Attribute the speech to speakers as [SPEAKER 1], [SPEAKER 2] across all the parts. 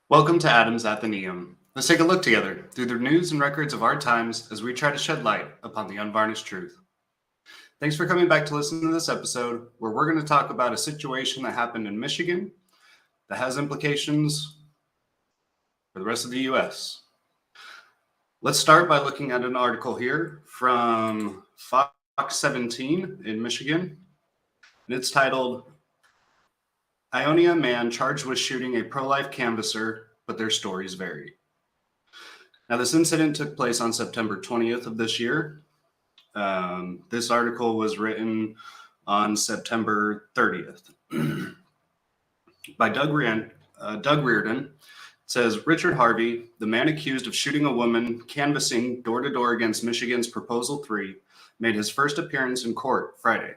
[SPEAKER 1] Welcome to Adam's Athenaeum. Let's take a look together through the news and records of our times as we try to shed light upon the unvarnished truth. Thanks for coming back to listen to this episode where we're going to talk about a situation that happened in Michigan that has implications for the rest of the U.S. Let's start by looking at an article here from Fox 17 in Michigan, and it's titled, Ionia Man Charged with Shooting a Pro-Life Canvasser, but Their Stories Vary. Now, this incident took place on September 20th of this year. This article was written on September 30th by Doug Reardon. It says, Richard Harvey, the man accused of shooting a woman canvassing door-to-door against Michigan's Proposal 3, made his first appearance in court Friday.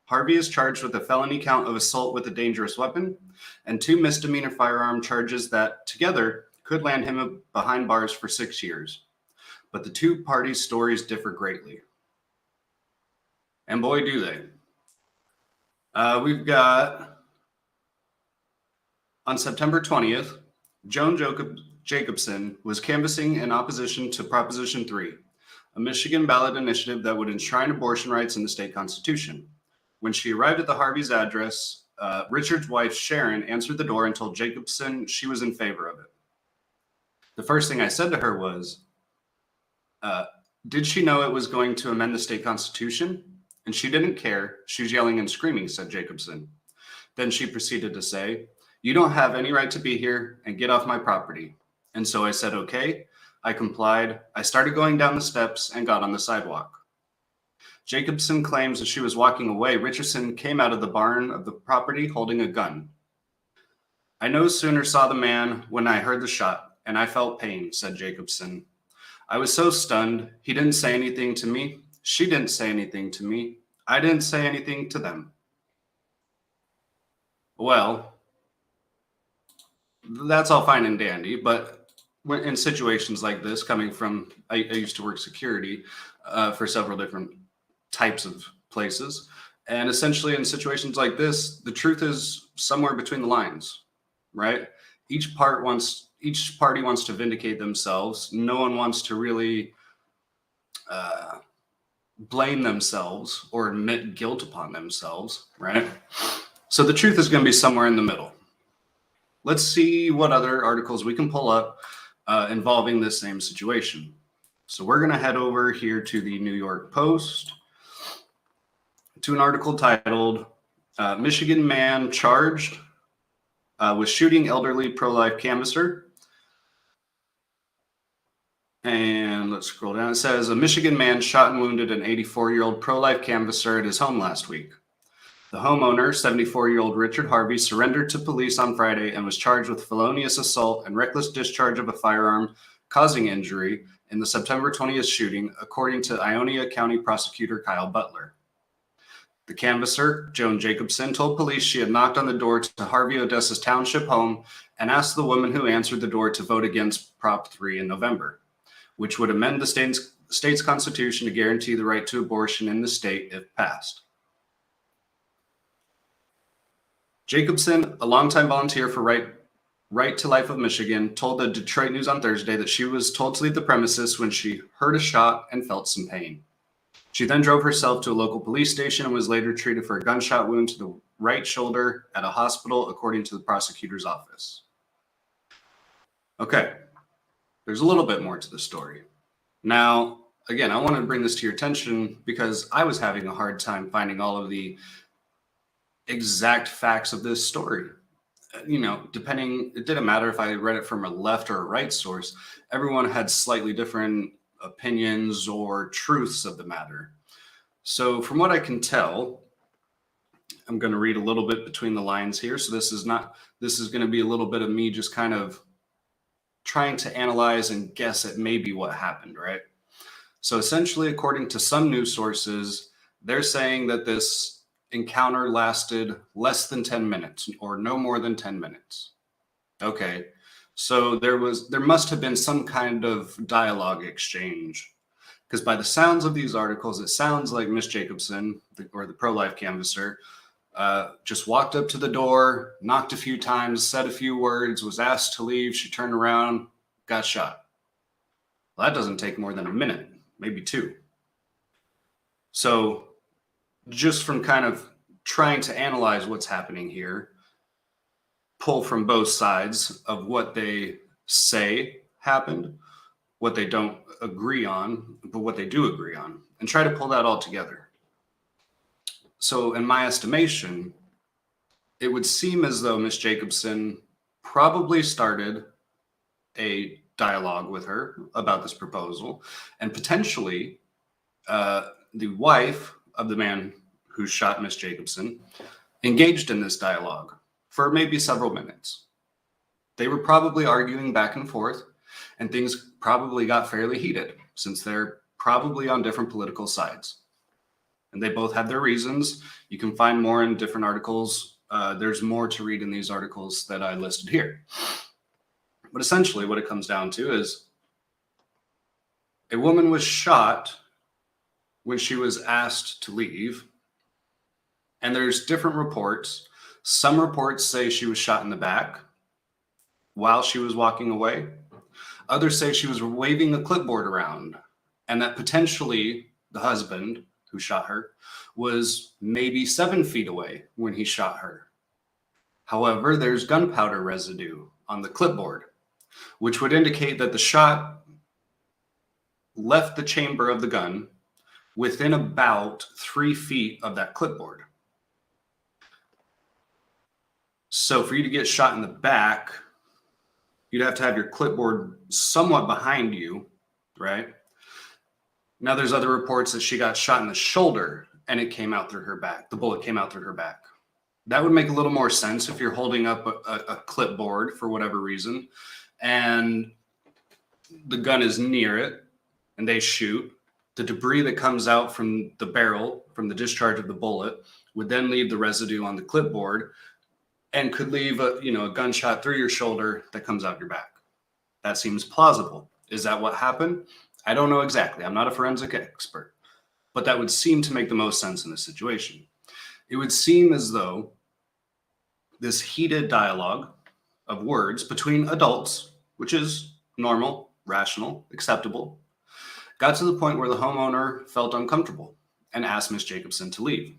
[SPEAKER 1] Harvey is charged with a felony count of assault with a dangerous weapon and 2 misdemeanor firearm charges that, together, could land him behind bars for 6 years. But the two parties' stories differ greatly. And boy, do they. We've got, on September 20th, Joan Jacobson was canvassing in opposition to Proposition 3, a Michigan ballot initiative that would enshrine abortion rights in the state constitution. When she arrived at the Harvey's address, Richard's wife, Sharon, answered the door and told Jacobson she was in favor of it. The first thing I said to her was, did she know it was going to amend the state constitution? And she didn't care. She was yelling and screaming, said Jacobson. Then she proceeded to say, you don't have any right to be here and get off my property. And so I said, okay. I complied. I started going down the steps and got on the sidewalk. Jacobson claims that she was walking away. Richardson came out of the barn of the property holding a gun. I no sooner saw the man when I heard the shot, and I felt pain, said Jacobson. I was so stunned. He didn't say anything to me. She didn't say anything to me. I didn't say anything to them. Well, that's all fine and dandy, but in situations like this, coming from, I used to work security for several different types of places. And essentially in situations like this, the truth is somewhere between the lines, right? Each party wants to vindicate themselves. No one wants to really blame themselves or admit guilt upon themselves, right? So the truth is going to be somewhere in the middle. Let's see what other articles we can pull up involving this same situation. So we're going to head over here to the New York Post, to an article titled, Michigan Man Charged with Shooting Elderly Pro-Life Canvasser. And let's scroll down. It says, a Michigan man shot and wounded an 84-year-old pro-life canvasser at his home last week. The homeowner, 74-year-old Richard Harvey, surrendered to police on Friday and was charged with felonious assault and reckless discharge of a firearm causing injury in the September 20th shooting, according to Ionia County Prosecutor Kyle Butler. The canvasser, Joan Jacobson, told police she had knocked on the door to Harvey Odessa's township home and asked the woman who answered the door to vote against Prop 3 in November, which would amend the state's constitution to guarantee the right to abortion in the state if passed. Jacobson, a longtime volunteer for Right to Life of Michigan, told the Detroit News on Thursday that she was told to leave the premises when she heard a shot and felt some pain. She then drove herself to a local police station and was later treated for a gunshot wound to the right shoulder at a hospital, according to the prosecutor's office. Okay, there's a little bit more to the story. Now, again, I want to bring this to your attention because I was having a hard time finding all of the exact facts of this story. You know, it didn't matter if I read it from a left or a right source. Everyone had slightly different opinions or truths of the matter. So from what I can tell, I'm going to read a little bit between the lines here. So this is going to be a little bit of me just kind of trying to analyze and guess at maybe what happened, right? So essentially, according to some news sources, they're saying that this encounter lasted less than 10 minutes or no more than 10 minutes. Okay. So there must have been some kind of dialogue exchange, because by the sounds of these articles, it sounds like Miss Jacobson, or the pro-life canvasser, Just walked up to the door, knocked a few times, said a few words, was asked to leave. She turned around, got shot. Well, that doesn't take more than a minute, maybe two. So just from kind of trying to analyze what's happening here, pull from both sides of what they say happened, what they don't agree on, but what they do agree on, and try to pull that all together. So, in my estimation, it would seem as though Miss Jacobson probably started a dialogue with her about this proposal, and potentially the wife of the man who shot Miss Jacobson engaged in this dialogue for maybe several minutes. They were probably arguing back and forth, and things probably got fairly heated since they're probably on different political sides. And they both had their reasons. You can find more in different articles. There's more to read in these articles that I listed here. But essentially, what it comes down to is a woman was shot when she was asked to leave. And there's different reports. Some reports say she was shot in the back while she was walking away. Others say she was waving a clipboard around, and that potentially the husband who shot her was maybe 7 feet away when he shot her. However, there's gunpowder residue on the clipboard, which would indicate that the shot left the chamber of the gun within about 3 feet of that clipboard. So for you to get shot in the back, you'd have to have your clipboard somewhat behind you, right? Now there's other reports that she got shot in the shoulder and it came out through her back. The bullet came out through her back. That would make a little more sense if you're holding up a clipboard for whatever reason and the gun is near it and they shoot. The debris that comes out from the barrel, from the discharge of the bullet, would then leave the residue on the clipboard and could leave a gunshot through your shoulder that comes out your back. That seems plausible. Is that what happened? I don't know exactly. I'm not a forensic expert, but that would seem to make the most sense in this situation. It would seem as though this heated dialogue of words between adults, which is normal, rational, acceptable, got to the point where the homeowner felt uncomfortable and asked Miss Jacobson to leave.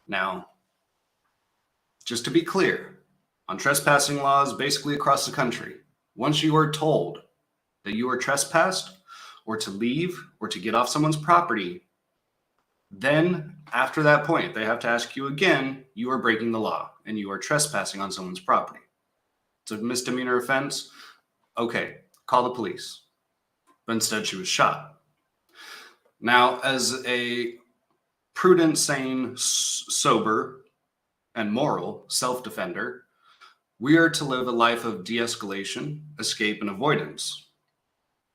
[SPEAKER 1] Now, just to be clear, on trespassing laws basically across the country, once you are told that you are trespassed or to leave or to get off someone's property, then after that point, they have to ask you again, you are breaking the law and you are trespassing on someone's property. It's a misdemeanor offense. Okay, call the police. But instead she was shot. Now, as a prudent, sane, sober, and moral self-defender, we are to live a life of de-escalation, escape, and avoidance.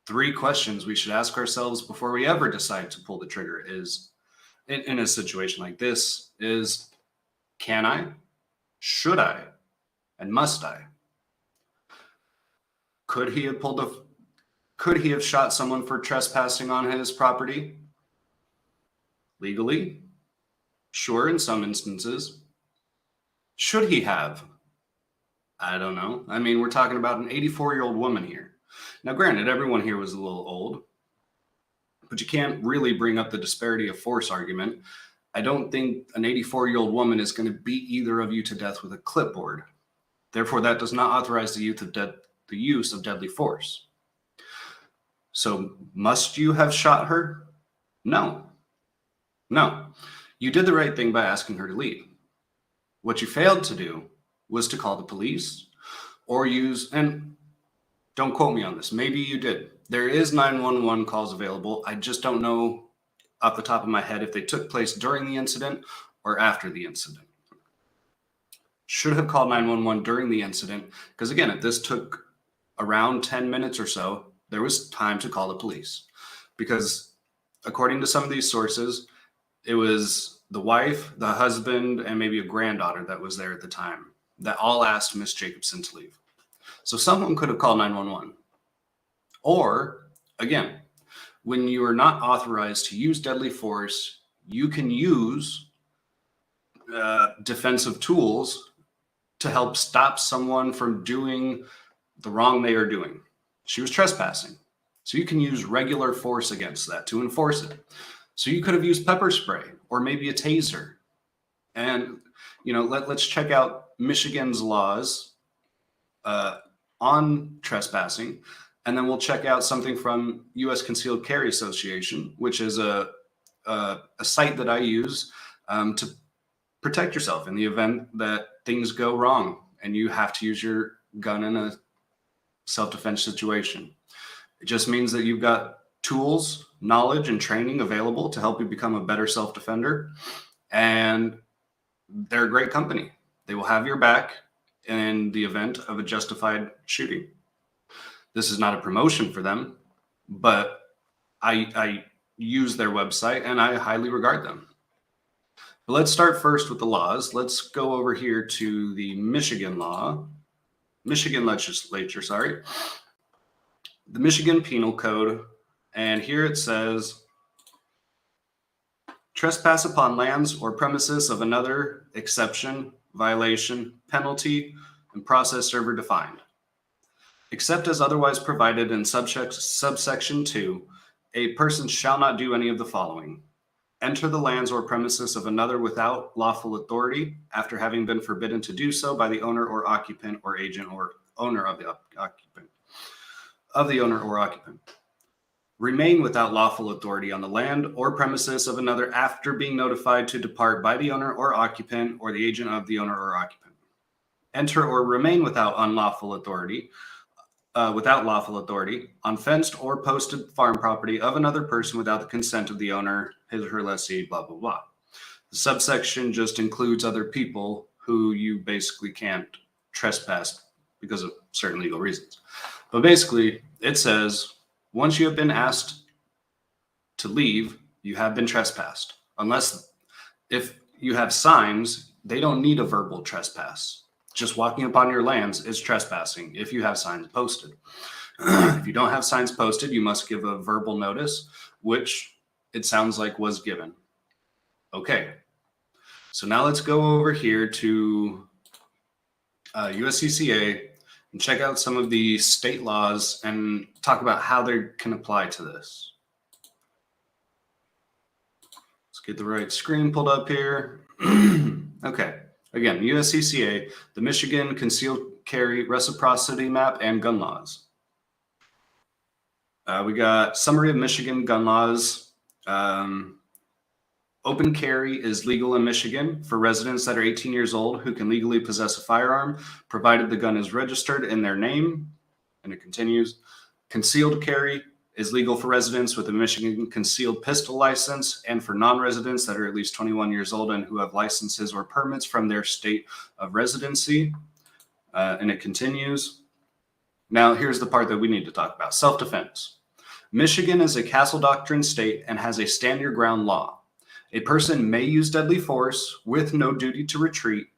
[SPEAKER 1] 3 questions we should ask ourselves before we ever decide to pull the trigger is, in a situation like this, is, can I, should I, and must I? Could he have shot someone for trespassing on his property? Legally? Sure, in some instances. Should he have? I don't know. I mean, we're talking about an 84-year-old woman here. Now, granted, everyone here was a little old, but you can't really bring up the disparity of force argument. I don't think an 84-year-old woman is going to beat either of you to death with a clipboard. Therefore, that does not authorize the use of deadly force. So, must you have shot her? No. No. You did the right thing by asking her to leave. What you failed to do was to call the police or use, and don't quote me on this, maybe you did. There is 911 calls available. I just don't know off the top of my head if they took place during the incident or after the incident. Should have called 911 during the incident because, again, if this took around 10 minutes or so, there was time to call the police. Because according to some of these sources, it was the wife, the husband, and maybe a granddaughter that was there at the time that all asked Miss Jacobson to leave. So someone could have called 911. Or, again, when you are not authorized to use deadly force, you can use defensive tools to help stop someone from doing the wrong they are doing. She was trespassing. So you can use regular force against that to enforce it. So you could have used pepper spray or maybe a taser. And, let's check out Michigan's laws on trespassing. And then we'll check out something from U.S. Concealed Carry Association, which is a site that I use to protect yourself in the event that things go wrong and you have to use your gun in a self-defense situation. It just means that you've got tools, knowledge, and training available to help you become a better self-defender. And they're a great company. They will have your back in the event of a justified shooting. This is not a promotion for them, but I use their website and I highly regard them. But let's start first with the laws. Let's go over here to the Michigan legislature, the Michigan Penal Code. And here it says, trespass upon lands or premises of another, exception, violation, penalty, and process server defined. Except as otherwise provided in subsection 2, a person shall not do any of the following: enter the lands or premises of another without lawful authority after having been forbidden to do so by the owner or occupant or agent or owner of the occupant. Remain without lawful authority on the land or premises of another after being notified to depart by the owner or occupant or the agent of the owner or occupant. Enter or remain without lawful authority on fenced or posted farm property of another person without the consent of the owner, his or her lessee, blah, blah, blah. The subsection just includes other people who you basically can't trespass because of certain legal reasons. But basically, it says, once you have been asked to leave, you have been trespassed. Unless if you have signs, they don't need a verbal trespass. Just walking upon your lands is trespassing if you have signs posted. If you don't have signs posted, you must give a verbal notice, which it sounds like was given. Okay, so now let's go over here to USCCA and check out some of the state laws and talk about how they can apply to this. Let's get the right screen pulled up here. Okay. Again, USCCA, the Michigan Concealed Carry Reciprocity Map and Gun Laws. We got summary of Michigan gun laws. Open carry is legal in Michigan for residents that are 18 years old who can legally possess a firearm, provided the gun is registered in their name. And it continues. Concealed carry is legal for residents with a Michigan concealed pistol license and for non-residents that are at least 21 years old and who have licenses or permits from their state of residency. And it continues. Now, here's the part that we need to talk about. Self-defense. Michigan is a castle doctrine state and has a stand your ground law. A person may use deadly force with no duty to retreat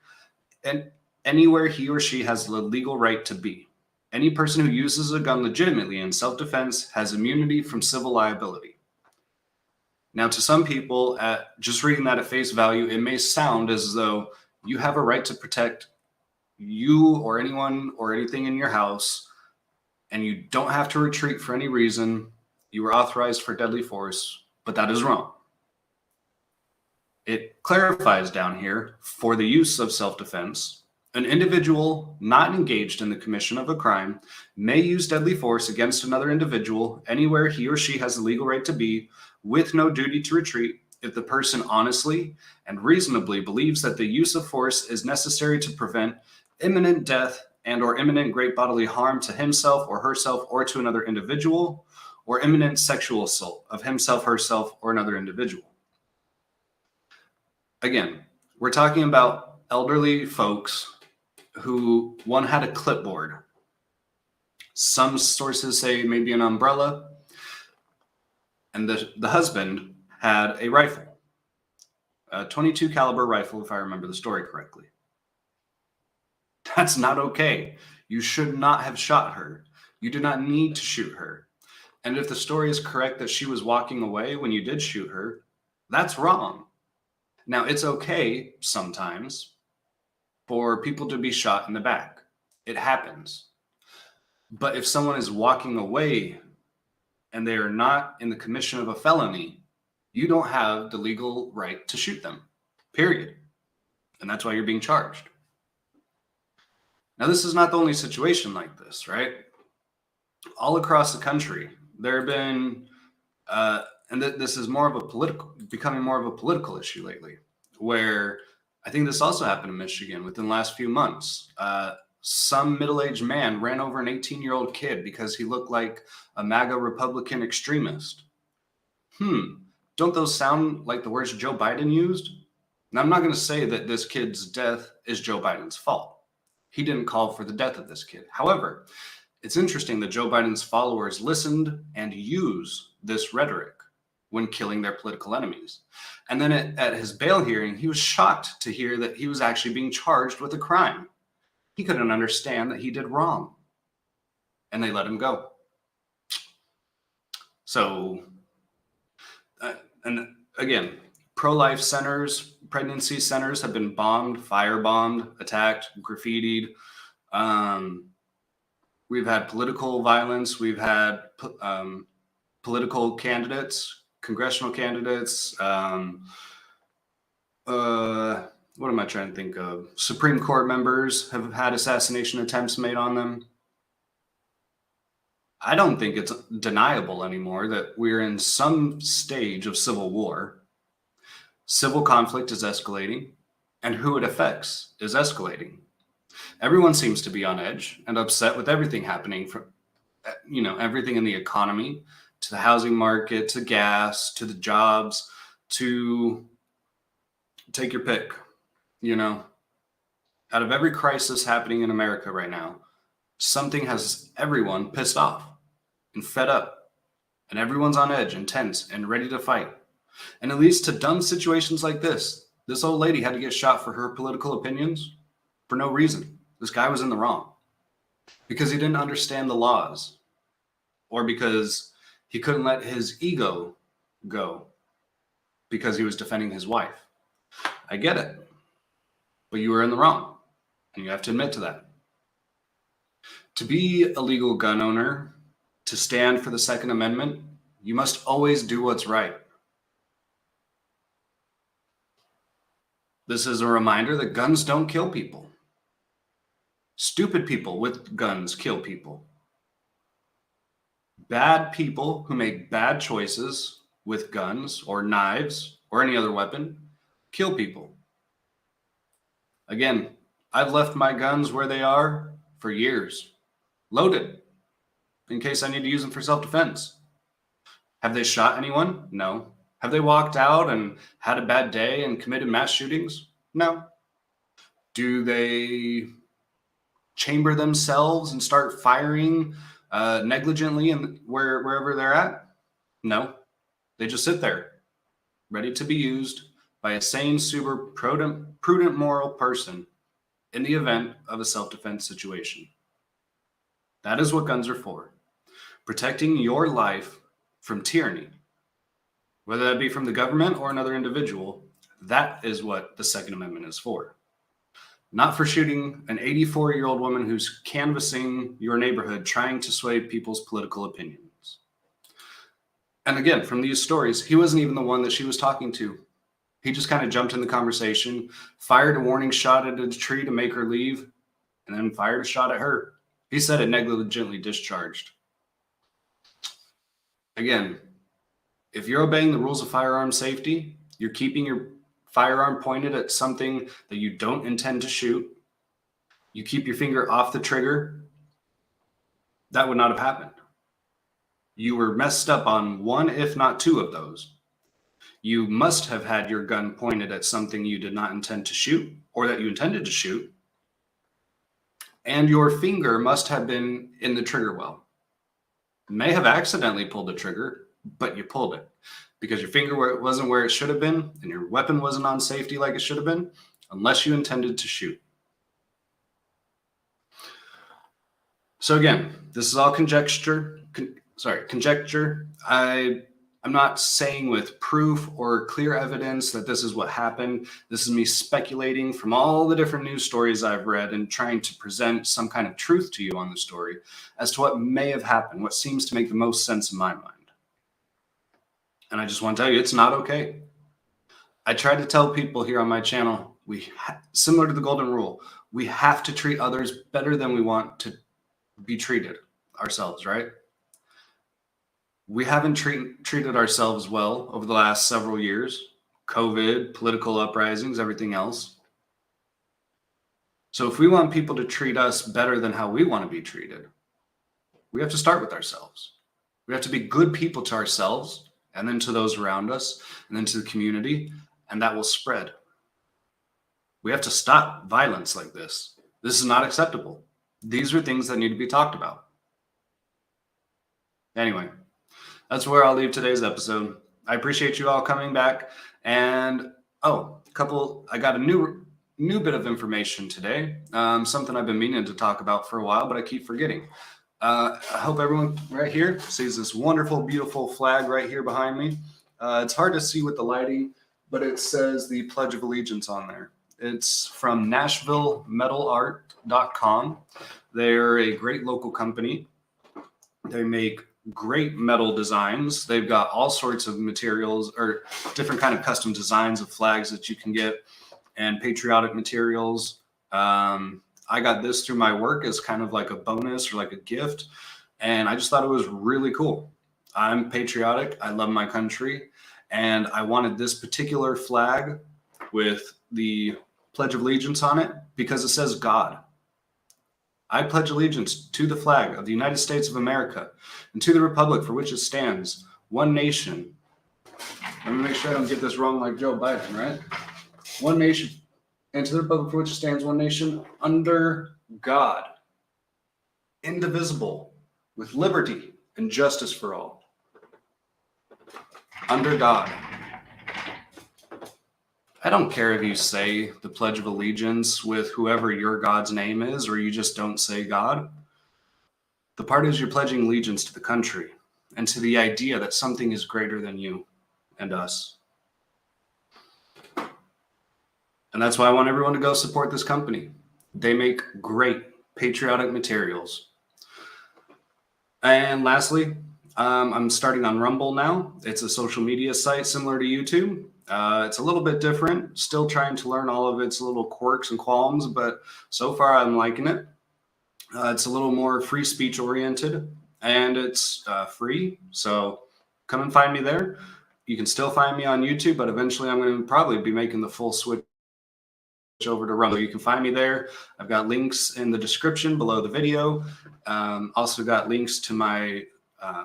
[SPEAKER 1] and anywhere he or she has the legal right to be. Any person who uses a gun legitimately in self-defense has immunity from civil liability. Now, to some people, just reading that at face value, it may sound as though you have a right to protect you or anyone or anything in your house, and you don't have to retreat for any reason. You were authorized for deadly force, but that is wrong. It clarifies down here, for the use of self-defense, an individual not engaged in the commission of a crime may use deadly force against another individual anywhere he or she has the legal right to be, with no duty to retreat, if the person honestly and reasonably believes that the use of force is necessary to prevent imminent death and or imminent great bodily harm to himself or herself or to another individual, or imminent sexual assault of himself, herself, or another individual. Again, we're talking about elderly folks who one had a clipboard. Some sources say maybe an umbrella. And the husband had a rifle, a .22 caliber rifle, if I remember the story correctly. That's not okay. You should not have shot her. You do not need to shoot her. And if the story is correct that she was walking away when you did shoot her, that's wrong. Now, it's okay sometimes for people to be shot in the back. It happens. But if someone is walking away and they are not in the commission of a felony, you don't have the legal right to shoot them, period. And that's why you're being charged. Now, this is not the only situation like this, right? All across the country, there have been, this is more of a becoming more of a political issue lately, where I think this also happened in Michigan within the last few months. Some middle-aged man ran over an 18-year-old kid because he looked like a MAGA Republican extremist. Don't those sound like the words Joe Biden used? Now, I'm not going to say that this kid's death is Joe Biden's fault. He didn't call for the death of this kid. However, it's interesting that Joe Biden's followers listened and use this rhetoric when killing their political enemies. And then at his bail hearing, he was shocked to hear that he was actually being charged with a crime. He couldn't understand that he did wrong. And they let him go. So, and again, pro-life centers, pregnancy centers have been bombed, firebombed, attacked, graffitied. We've had political violence. We've had political candidates, congressional candidates. What am I trying to think of? Supreme Court members have had assassination attempts made on them. I don't think it's deniable anymore that we're in some stage of civil war. Civil conflict is escalating, and who it affects is escalating. Everyone seems to be on edge and upset with everything happening, from everything in the economy, to the housing market, to gas, to the jobs, to take your pick. Out of every crisis happening in America right now, something has everyone pissed off and fed up, and everyone's on edge and tense and ready to fight. And it leads to dumb situations like this. This old lady had to get shot for her political opinions for no reason. This guy was in the wrong because he didn't understand the laws, or because he couldn't let his ego go because he was defending his wife. I get it, but you were in the wrong, and you have to admit to that. To be a legal gun owner, to stand for the Second Amendment, you must always do what's right. This is a reminder that guns don't kill people. Stupid people with guns kill people. Bad people who make bad choices with guns or knives or any other weapon kill people. Again, I've left my guns where they are for years, loaded, in case I need to use them for self-defense. Have they shot anyone? No. Have they walked out and had a bad day and committed mass shootings? No. Do they chamber themselves and start firing negligently wherever they're at? No. They just sit there, ready to be used by a sane, super prudent moral person in the event of a self-defense situation. That is what guns are for. Protecting your life from tyranny, whether that be from the government or another individual. That is what the Second Amendment is for. Not for shooting an 84-year-old woman who's canvassing your neighborhood trying to sway people's political opinions. And again, from these stories, he wasn't even the one that she was talking to. He just kind of jumped in the conversation, fired a warning shot at a tree to make her leave, and then fired a shot at her. He said it negligently discharged. Again, if you're obeying the rules of firearm safety, you're keeping your firearm pointed at something that you don't intend to shoot, you keep your finger off the trigger, that would not have happened. You were messed up on one, if not two of those. You must have had your gun pointed at something you did not intend to shoot, or that you intended to shoot. And your finger must have been in the trigger well. You may have accidentally pulled the trigger, but you pulled it because your finger wasn't where it should have been, and your weapon wasn't on safety like it should have been, unless you intended to shoot. So again, this is all conjecture. I'm I'm not saying with proof or clear evidence that this is what happened. This is me speculating from all the different news stories I've read and trying to present some kind of truth to you on the story as to what may have happened, what seems to make the most sense in my mind. And I just want to tell you, it's not okay. I try to tell people here on my channel, similar to the golden rule, we have to treat others better than we want to be treated ourselves, right? We haven't treated ourselves well over the last several years. COVID, political uprisings, everything else. So if we want people to treat us better than how we want to be treated, we have to start with ourselves. We have to be good people to ourselves, and then to those around us, and then to the community, and that will spread. We have to stop violence like this. This is not acceptable. These are things that need to be talked about. Anyway, that's where I'll leave today's episode. I appreciate you all coming back. And I got a new bit of information today. Something I've been meaning to talk about for a while, but I keep forgetting. I hope everyone right here sees this wonderful, beautiful flag right here behind me. It's hard to see with the lighting, but it says the Pledge of Allegiance on there. It's from NashvilleMetalArt.com. They're a great local company. They make great metal designs. They've got all sorts of materials or different kind of custom designs of flags that you can get and patriotic materials. I got this through my work as kind of like a bonus or like a gift. And I just thought it was really cool. I'm patriotic. I love my country. And I wanted this particular flag with the Pledge of Allegiance on it because it says God. I pledge allegiance to the flag of the United States of America and to the republic for which it stands, one nation. Let me make sure I don't get this wrong like Joe Biden, right? One nation, and to the republic for which it stands, one nation, under God, indivisible, with liberty and justice for all. Under God. I don't care if you say the Pledge of Allegiance with whoever your God's name is, or you just don't say God. The part is you're pledging allegiance to the country and to the idea that something is greater than you and us. And that's why I want everyone to go support this company. They make great patriotic materials. And lastly, I'm starting on Rumble now. It's a social media site similar to YouTube. It's a little bit different, still trying to learn all of its little quirks and qualms, but so far I'm liking it. It's a little more free speech oriented and it's free. So come and find me there. You can still find me on YouTube, but eventually I'm going to probably be making the full switch over to Rumble. You can find me there. I've got links in the description below the video. Also got links to my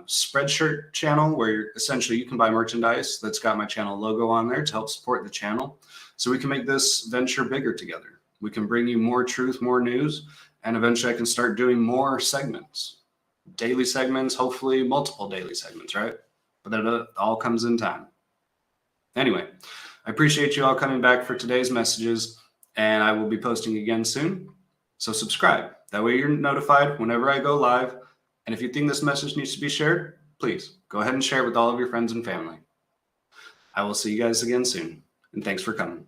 [SPEAKER 1] Spreadshirt channel where essentially you can buy merchandise that's got my channel logo on there to help support the channel so we can make this venture bigger together. We can bring you more truth, more news, and eventually I can start doing more segments, daily segments, hopefully multiple daily segments, right? But that all comes in time. Anyway, I appreciate you all coming back for today's messages, and I will be posting again soon. So subscribe. That way you're notified whenever I go live. And if you think this message needs to be shared, please go ahead and share it with all of your friends and family. I will see you guys again soon, and thanks for coming.